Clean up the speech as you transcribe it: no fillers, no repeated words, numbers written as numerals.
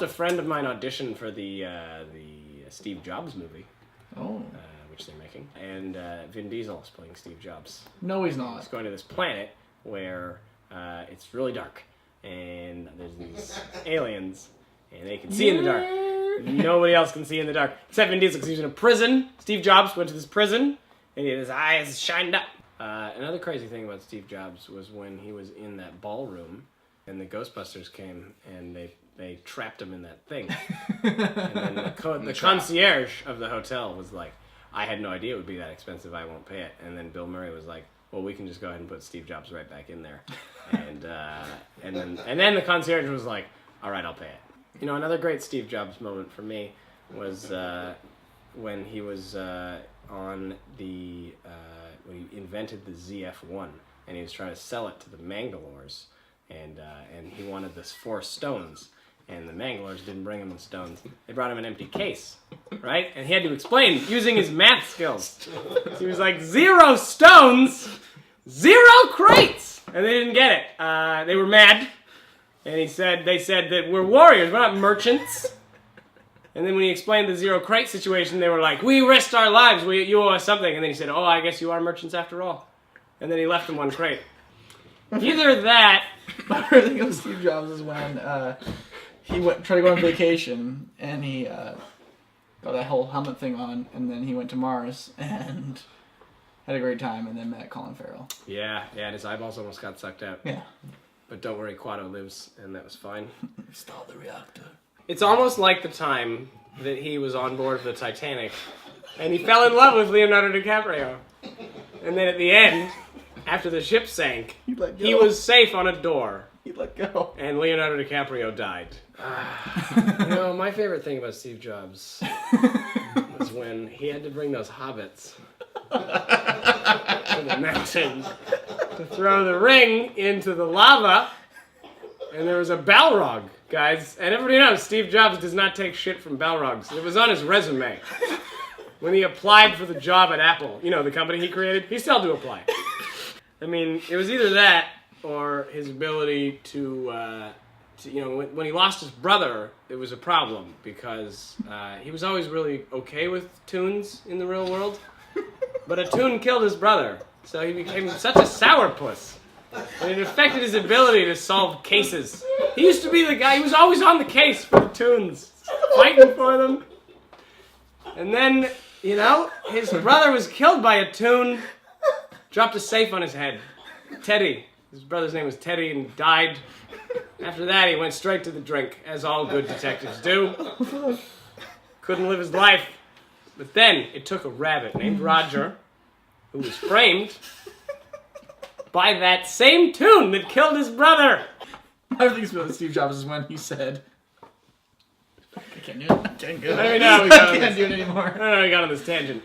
a friend of mine audition for the Steve Jobs movie. Oh. Which they're making. And Vin Diesel is playing Steve Jobs. No, he's not. He's going to this planet where it's really dark. And there's these aliens. And they can see in the dark. Nobody else can see in the dark. Except Vin Diesel, because he was in a prison. Steve Jobs went to this prison. And his eyes shined up. Another crazy thing about Steve Jobs was when he was in that ballroom. And the Ghostbusters came. And they trapped him in that thing. And then the concierge of the hotel was like, I had no idea it would be that expensive. I won't pay it. And then Bill Murray was like, well, we can just go ahead and put Steve Jobs right back in there. And then the concierge was like, all right, I'll pay it. You know, another great Steve Jobs moment for me was when he was on the when he invented the ZF-1 and he was trying to sell it to the Mangalores and he wanted this 4 stones. And the Mangalores didn't bring him the stones. They brought him an empty case, right? And he had to explain using his math skills. So he was like, 0 stones, 0 crates! And they didn't get it. They were mad. And they said that we're warriors, we're not merchants. And then when he explained the 0 crate situation, they were like, we risked our lives, you owe us something. And then he said, oh, I guess you are merchants after all. And then he left them 1 crate. Either that... My favorite thing of Steve Jobs is when... he tried to go on vacation, and he got that whole helmet thing on, and then he went to Mars, and had a great time, and then met Colin Farrell. Yeah, and his eyeballs almost got sucked out. Yeah. But don't worry, Quado lives, and that was fine. Stall the reactor. It's almost like the time that he was on board the Titanic, and he fell in love with Leonardo DiCaprio. And then at the end, after the ship sank, he was safe on a door. He let go. And Leonardo DiCaprio died. You know, my favorite thing about Steve Jobs was when he had to bring those hobbits to the mountain to throw the ring into the lava. And there was a Balrog, guys. And everybody knows Steve Jobs does not take shit from Balrogs. It was on his resume. When he applied for the job at Apple, you know, the company he created, he still had to apply. I mean, it was either that or his ability to you know, when he lost his brother, it was a problem because he was always really okay with tunes in the real world. But a tune killed his brother, so he became such a sourpuss. And it affected his ability to solve cases. He used to be the guy, he was always on the case for the tunes, fighting for them. And then, you know, his brother was killed by a tune, dropped a safe on his head. Teddy. His brother's name was Teddy and he died. After that, he went straight to the drink, as all good detectives do. Couldn't live his life. But then, it took a rabbit named Roger, who was framed by that same tune that killed his brother. My favorite thing about Steve Jobs is when he said, I can't do it. I can't do it. I can't do it anymore. I don't know, we got on this tangent.